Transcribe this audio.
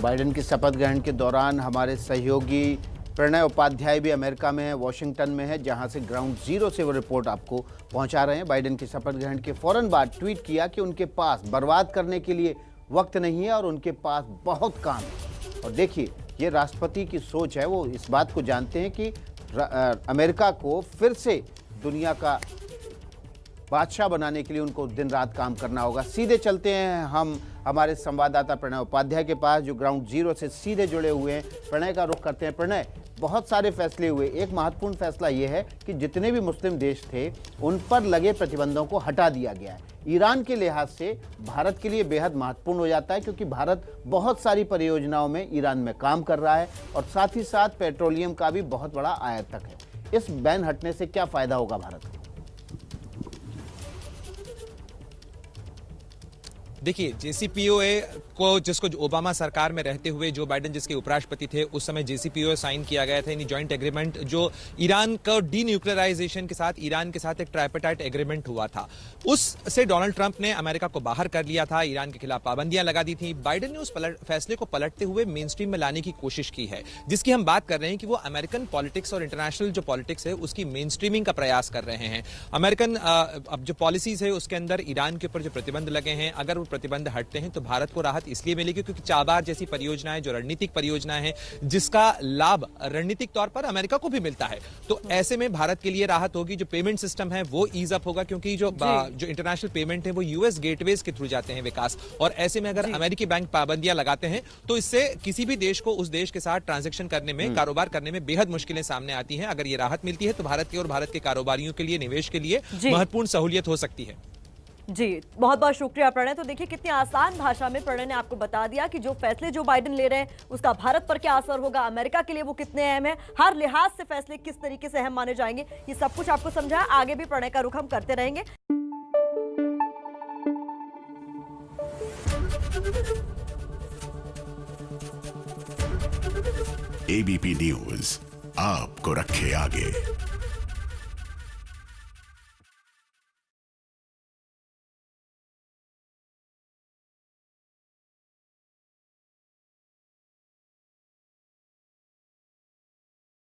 Biden की शपथ ग्रहण के दौरान हमारे सहयोगी प्रणय उपाध्याय भी अमेरिका में है, वॉशिंगटन में है, जहां से ग्राउंड जीरो से वो रिपोर्ट आपको पहुंचा रहे हैं। बाइडेन की शपथ ग्रहण के फौरन बाद ट्वीट किया कि उनके पास बर्बाद करने के लिए वक्त नहीं है और उनके पास बहुत काम है। और देखिए, ये राष्ट्रपति की सोच है। वो इस बात को जानते हैं कि अमेरिका को फिर से दुनिया का बादशाह बनाने के लिए उनको दिन रात काम करना होगा। सीधे चलते हैं हम हमारे संवाददाता प्रणय उपाध्याय के पास, जो ग्राउंड जीरो से सीधे जुड़े हुए हैं। प्रणय का रुख करते हैं। प्रणय, बहुत सारे फैसले हुए। एक महत्वपूर्ण फैसला यह है कि जितने भी मुस्लिम देश थे उन पर लगे प्रतिबंधों को हटा दिया गया है। ईरान के लिहाज से भारत के लिए बेहद महत्वपूर्ण हो जाता है, क्योंकि भारत बहुत सारी परियोजनाओं में ईरान में काम कर रहा है और साथ ही साथ पेट्रोलियम का भी बहुत बड़ा आयातक है। इस बैन हटने से क्या फायदा होगा भारत को? देखिए, जेसीपीओए को जिसको ओबामा सरकार में रहते हुए जो बाइडेन जिसके उपराष्ट्रपति थे उस समय जेसीपीओए साइन किया गया था, यानी जॉइंट एग्रीमेंट, जो ईरान का डीन्यूक्लियराइजेशन के साथ ईरान के साथ एक ट्राइपेटाइट एग्रीमेंट हुआ था। उससे डोनाल्ड ट्रंप ने अमेरिका को बाहर कर लिया था, ईरान के खिलाफ पाबंदियां लगा दी थी। बाइडेन ने उस फैसले को पलटते हुए मेन स्ट्रीम में लाने की कोशिश की है, जिसकी हम बात कर रहे हैं कि वो अमेरिकन पॉलिटिक्स और इंटरनेशनल जो पॉलिटिक्स है उसकी मेन स्ट्रीमिंग का प्रयास कर रहे हैं। अमेरिकन अब जो पॉलिसीज है उसके अंदर ईरान के ऊपर जो प्रतिबंध लगे हैं, अगर वो प्रतिबंध हटते हैं तो भारत को राहत इसलिए मिलेगी क्योंकि चाबार जैसी परियोजनाएं जो रणनीतिक परियोजनाएं हैं जिसका लाभ रणनीतिक तौर पर अमेरिका को भी मिलता है, तो ऐसे में भारत के लिए राहत होगी। जो पेमेंट सिस्टम है वो ईज अप होगा, क्योंकि जो इंटरनेशनल पेमेंट है वो यूएस गेटवेज के थ्रू जाते हैं विकास, और ऐसे में अगर अमेरिकी बैंक पाबंदियां लगाते हैं तो इससे किसी भी देश को उस देश के साथ ट्रांजैक्शन करने में, कारोबार करने में बेहद मुश्किलें सामने आती हैं। अगर ये राहत मिलती है तो भारत के और भारत के कारोबारियों के लिए, निवेश के लिए महत्वपूर्ण सहूलियत हो सकती है। जी, बहुत बहुत शुक्रिया प्रणय। तो देखिए, कितनी आसान भाषा में प्रणय ने आपको बता दिया कि जो फैसले जो बाइडेन ले रहे हैं उसका भारत पर क्या असर होगा, अमेरिका के लिए वो कितने अहम है, हर लिहाज से फैसले किस तरीके से अहम माने जाएंगे, ये सब कुछ आपको समझाया। आगे भी प्रणय का रुख हम करते रहेंगे। एबीपी न्यूज आपको रखे आगे।